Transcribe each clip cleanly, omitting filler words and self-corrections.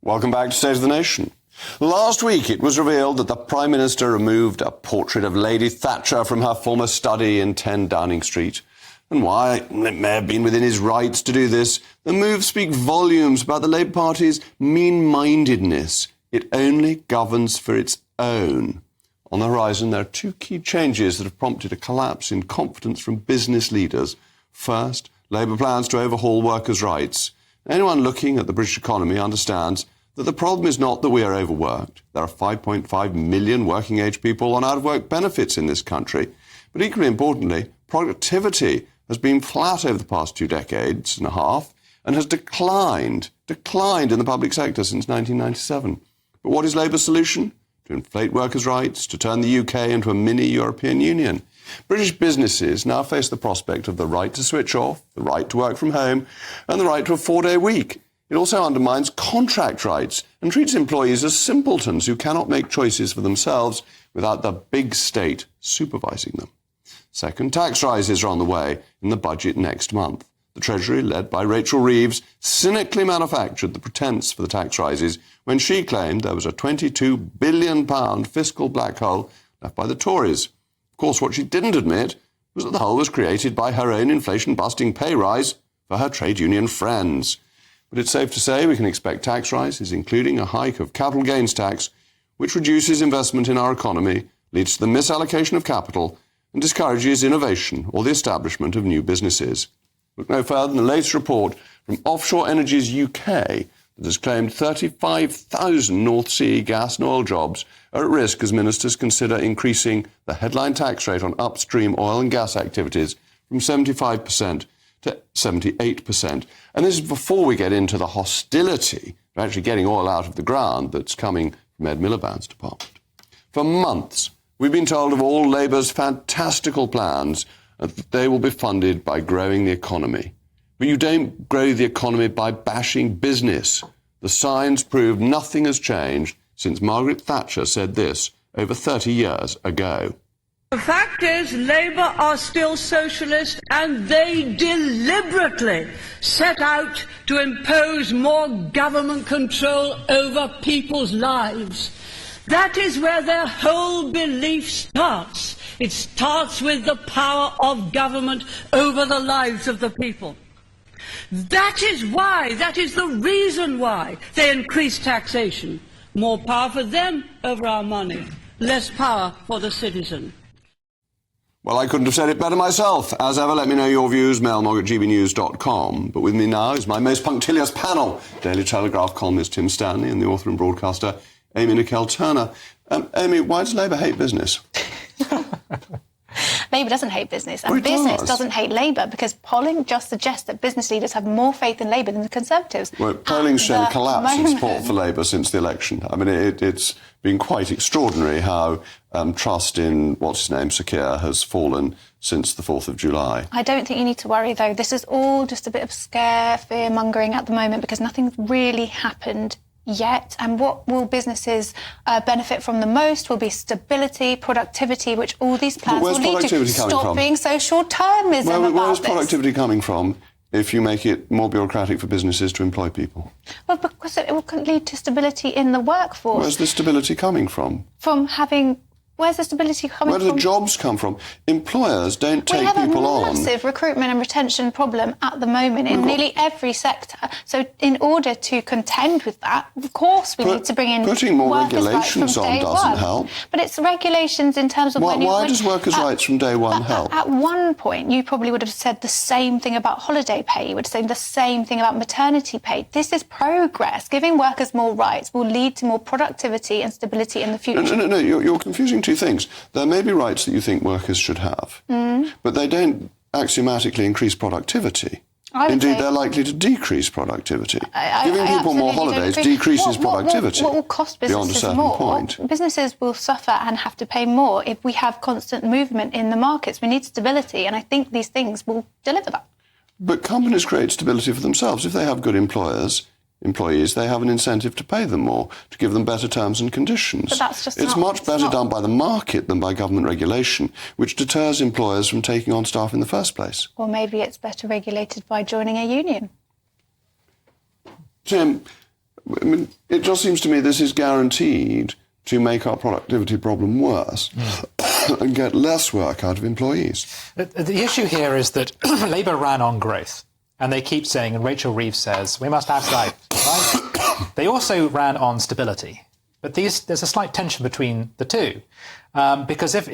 Welcome back to State of the Nation. Last week it was revealed that the Prime Minister removed a portrait of Lady Thatcher from her former study in 10 Downing Street. And why it may have been within his rights to do this, the move speaks volumes about the Labour Party's MEAN-mindedness. It only governs for its own. On the horizon, there are two key changes that have prompted a collapse in confidence from business leaders. First, Labour plans to overhaul workers' rights. Anyone looking at the British economy understands that the problem is not that we are overworked. There are 5.5 million working-age people on out-of-work benefits in this country. But equally importantly, productivity has been flat over the past 2 decades and a half and has declined in the public sector since 1997. But what is Labour's solution? To inflate workers' rights, to turn the UK into a mini-European Union. British businesses now face the prospect of the right to switch off, the right to work from home, and the right to a 4-day week. It also undermines contract rights and treats employees as simpletons who cannot make choices for themselves without the big state supervising them. Second, tax rises are on the way in the budget next month. The Treasury, led by Rachel Reeves, cynically manufactured the pretence for the tax rises when she claimed there was a £22 billion fiscal black hole left by the Tories. Of course, what she didn't admit was that the hole was created by her own inflation-busting pay rise for her trade union friends. But it's safe to say we can expect tax rises, including a hike of capital gains tax, which reduces investment in our economy, leads to the misallocation of capital, and discourages innovation or the establishment of new businesses. Look no further than the latest report from Offshore Energy's UK that has claimed 35,000 North Sea gas and oil jobs are at risk as ministers consider increasing the headline tax rate on upstream oil and gas activities from 75% to 78%. And this is before we get into the hostility of actually getting oil out of the ground that's coming from Ed Miliband's department. For months, we've been told of all Labour's fantastical plans and that they will be funded by growing the economy. But you don't grow the economy by bashing business. The signs prove nothing has changed since Margaret Thatcher said this over 30 years ago. The fact is, Labour are still socialist and they deliberately set out to impose more government control over people's lives. That is where their whole belief starts. It starts with the power of government over the lives of the people. That is the reason why they increase taxation. More power for them over our money, less power for the citizen. Well, I couldn't have said it better myself. As ever, let me know your views, mailmog@gbnews.com. But with me now is my most punctilious panel, Daily Telegraph columnist Tim Stanley and the author and broadcaster Amy Nicole-Turner. Amy, why does Labour hate business? Labour doesn't hate business, and business doesn't hate Labour, because polling just suggests that business leaders have more faith in Labour than the Conservatives. Well, polling's shown a collapse in support for Labour since the election. I mean, it's been quite extraordinary how trust in, Sir Keir, has fallen since the 4th of July. I don't think you need to worry, though. This is all just a bit of fear-mongering at the moment, because nothing's really happened yet, and what will businesses benefit from the most will be stability, productivity, which all these plans will lead to. Stop being so short-termism about this. Where's productivity coming from if you make it more bureaucratic for businesses to employ people? Well, because it will lead to stability in the workforce. Where's the stability coming from? From having... Where's the stability coming from? Where do the jobs come from? Employers don't take people on. We have a massive recruitment and retention problem at the moment in nearly every sector. So in order to contend with that, of course we need to bring in putting more workers' regulations rights from on day doesn't one. help. But it's regulations in terms of why does workers' rights from day one help? At one point, you probably would have said the same thing about holiday pay. You would have said the same thing about maternity pay. This is progress. Giving workers more rights will lead to more productivity and stability in the future. No, you're confusing two things. There may be rights that you think workers should have, but they don't axiomatically increase productivity. Indeed, they're likely to decrease productivity. Giving people more holidays decreases productivity. What will cost businesses more? Businesses will suffer and have to pay more if we have constant movement in the markets. We need stability, and I think these things will deliver that. But companies create stability for themselves. If they have good employees, they have an incentive to pay them more, to give them better terms and conditions. But that's just it's much better done by the market than by government regulation, which deters employers from taking on staff in the first place. Or maybe it's better regulated by joining a union. Tim, I mean, it just seems to me this is guaranteed to make our productivity problem worse and get less work out of employees. The issue here is that Labour ran on growth, and they keep saying, and Rachel Reeves says, we must have growth, right? They also ran on stability. But there's a slight tension between the two, because if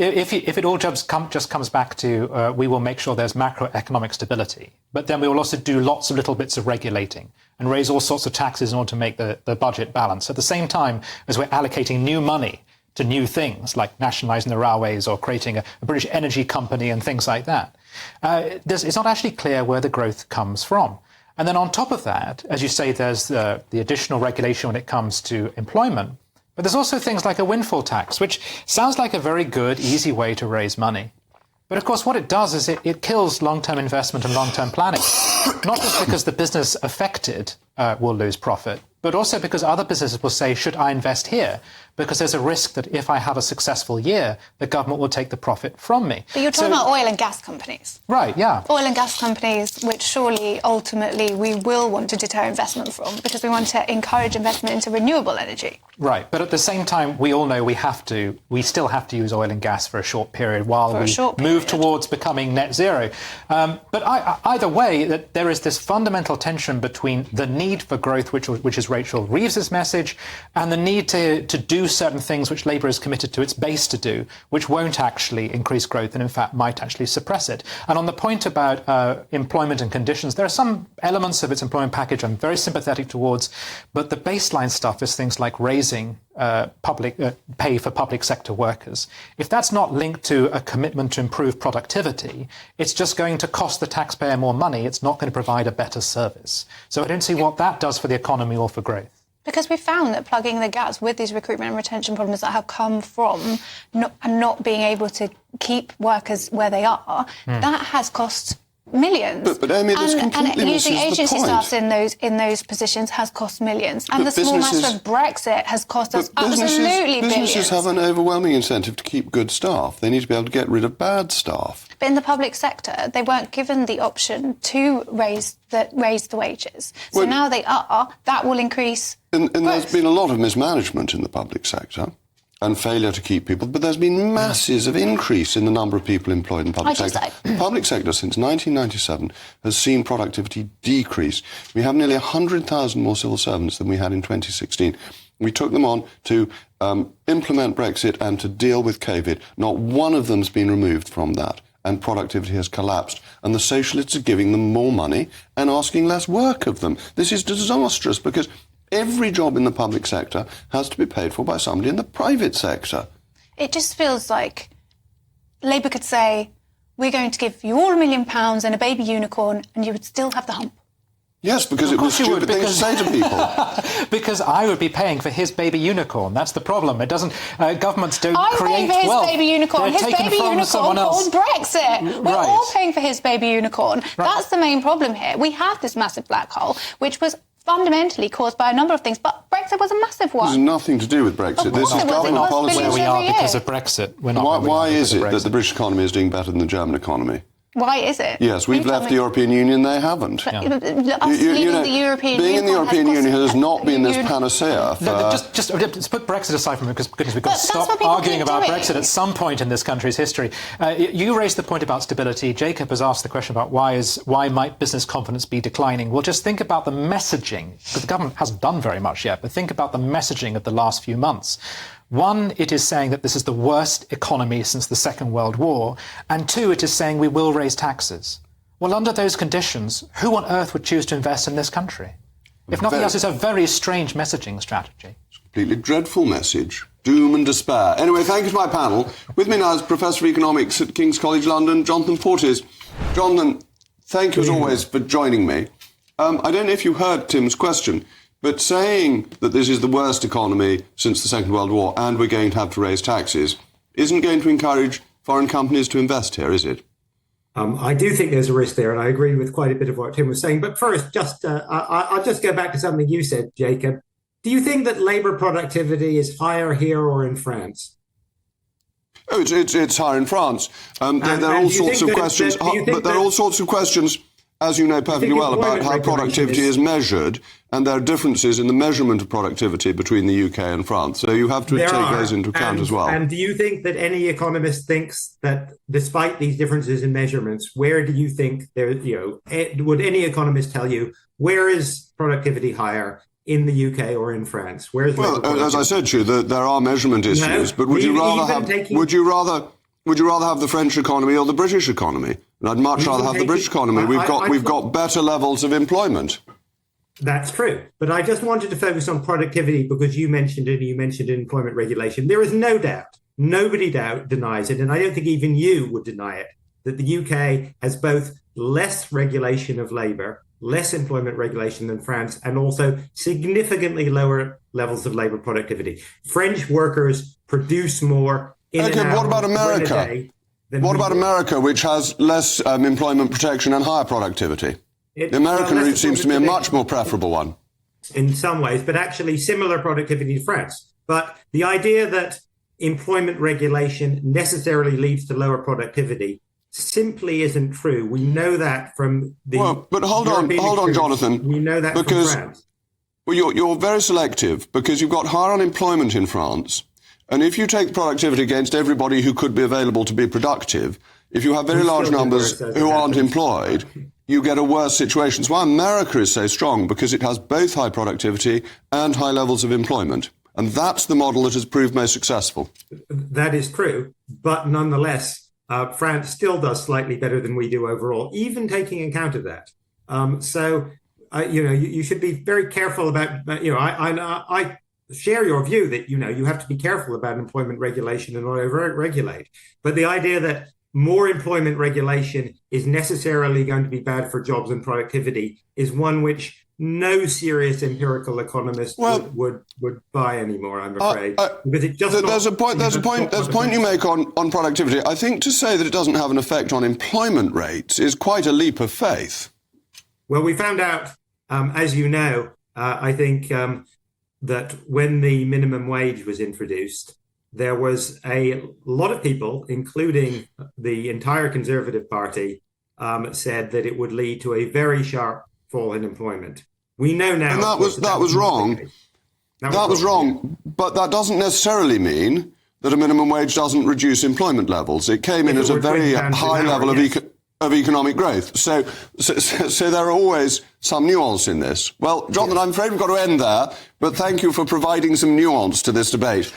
it all just comes back to we will make sure there's macroeconomic stability, but then we will also do lots of little bits of regulating and raise all sorts of taxes in order to make the budget balance, at the same time as we're allocating new money to new things like nationalising the railways or creating a British energy company and things like that. It's not actually clear where the growth comes from. And then on top of that, as you say, there's the additional regulation when it comes to employment. But there's also things like a windfall tax, which sounds like a very good, easy way to raise money. But of course, what it does is it kills long-term investment and long-term planning, not just because the business affected will lose profit, but also because other businesses will say, should I invest here? Because there's a risk that if I have a successful year, the government will take the profit from me. But you're talking about oil and gas companies. Right, yeah. Oil and gas companies, which surely ultimately we will want to deter investment from, because we want to encourage investment into renewable energy. Right, but at the same time, we all know we still have to use oil and gas for a short period while we move towards becoming net zero. But either way, that there is this fundamental tension between the need for growth, which is Rachel Reeves's message, and the need to do certain things which Labour is committed to its base to do, which won't actually increase growth and in fact might actually suppress it. And on the point about employment and conditions, there are some elements of its employment package I'm very sympathetic towards, but the baseline stuff is things like raising public pay for public sector workers. If that's not linked to a commitment to improve productivity, it's just going to cost the taxpayer more money. It's not going to provide a better service. So I don't see what that does for the economy or for growth. Because we found that plugging the gaps with these recruitment and retention problems that have come from not being able to keep workers where they are, that has cost millions. But Amy, this completely and misses using agency the point. staff in those positions has cost millions. And the small matter of Brexit has cost us absolutely billions. Businesses have an overwhelming incentive to keep good staff. They need to be able to get rid of bad staff. But in the public sector, they weren't given the option to raise the wages. So now they are. That will increase And growth. there's been a lot of mismanagement in the public sector and failure to keep people, but there's been masses of increase in the number of people employed in the public sector. The public sector since 1997 has seen productivity decrease. We have nearly 100,000 more civil servants than we had in 2016. We took them on to implement Brexit and to deal with COVID. Not one of them's been removed from that, and productivity has collapsed. And the socialists are giving them more money and asking less work of them. This is disastrous because every job in the public sector has to be paid for by somebody in the private sector. It just feels like Labour could say, we're going to give you all £1 million and a baby unicorn, and you would still have the hump. Yes, because it was a stupid thing to say to people. Because I would be paying for his baby unicorn. That's the problem. It doesn't. Governments don't create wealth. I'm paying for his baby unicorn. His baby unicorn called Brexit. We're all paying for his baby unicorn. Right. That's the main problem here. We have this massive black hole, which was fundamentally caused by a number of things, but Brexit was a massive one. There's nothing to do with Brexit. This is government policy. Where we are because of Brexit. We're not. Why is it that the British economy is doing better than the German economy? Why is it? Yes, we've left the European Union, they haven't. Us leaving the European Union. Being in the European Union has not been this panacea. Just put Brexit aside from it, because we've got to stop arguing about Brexit at some point in this country's history. You raised the point about stability. Jacob has asked the question about why might business confidence be declining. Well, just think about the messaging, because the government hasn't done very much yet, but think about the messaging of the last few months. One, it is saying that this is the worst economy since the Second World War. And two, it is saying we will raise taxes. Well, under those conditions, who on earth would choose to invest in this country? If nothing else, it's a very strange messaging strategy. It's a completely dreadful message. Doom and despair. Anyway, thank you to my panel. With me now is Professor of Economics at King's College London, Jonathan Portes. Jonathan, thank you as always for joining me. I don't know if you heard Tim's question, but saying that this is the worst economy since the Second World War and we're going to have to raise taxes isn't going to encourage foreign companies to invest here, is it? I do think there's a risk there, and I agree with quite a bit of what Tim was saying. But first, I'll just go back to something you said, Jacob. Do you think that labour productivity is higher here or in France? Oh, it's higher in France. There are all sorts of questions, but there are all sorts of questions, as you know perfectly well, about how productivity is measured. and there are differences in the measurement of productivity between the UK and France. So you have to take those into account as well. And do you think that any economist thinks that despite these differences in measurements, where do you think would any economist tell you, where is productivity higher in the UK or in France? Well, as I said to you, there are measurement issues, but would you rather have the French economy or the British economy? And I'd much rather have the British economy. We've got better levels of employment. That's true. But I just wanted to focus on productivity because you mentioned it, and you mentioned employment regulation. There is no doubt, nobody denies it, and I don't think even you would deny it, that the UK has both less regulation of labour, less employment regulation than France, and also significantly lower levels of labour productivity. French workers produce more in an hour. What about America? What about America, which has less employment protection and higher productivity? The American route seems to me a much more preferable one. In some ways, but actually similar productivity to France. But the idea that employment regulation necessarily leads to lower productivity simply isn't true. We know that from the... Well, but hold on, Jonathan. We know that from France. Well, you're very selective because you've got higher unemployment in France. And if you take productivity against everybody who could be available to be productive, if you have very large numbers who aren't employed, you get a worse situation. That's why America is so strong, because it has both high productivity and high levels of employment. And that's the model that has proved most successful. That is true. But nonetheless, France still does slightly better than we do overall, even taking account of that. You should be very careful about, I share your view that, you have to be careful about employment regulation and not over-regulate. But the idea that more employment regulation is necessarily going to be bad for jobs and productivity is one which no serious empirical economist would buy anymore, I'm afraid. Because it just there's a point you make on productivity. I think to say that it doesn't have an effect on employment rates is quite a leap of faith. Well, we found out, as you know, I think that when the minimum wage was introduced, there was a lot of people, including the entire Conservative Party, said that it would lead to a very sharp fall in employment. We know now... And that was wrong. That was wrong. But that doesn't necessarily mean that a minimum wage doesn't reduce employment levels. It came in at a very high level of economic growth. So there are always some nuance in this. Well, Jonathan, I'm afraid we've got to end there, but thank you for providing some nuance to this debate.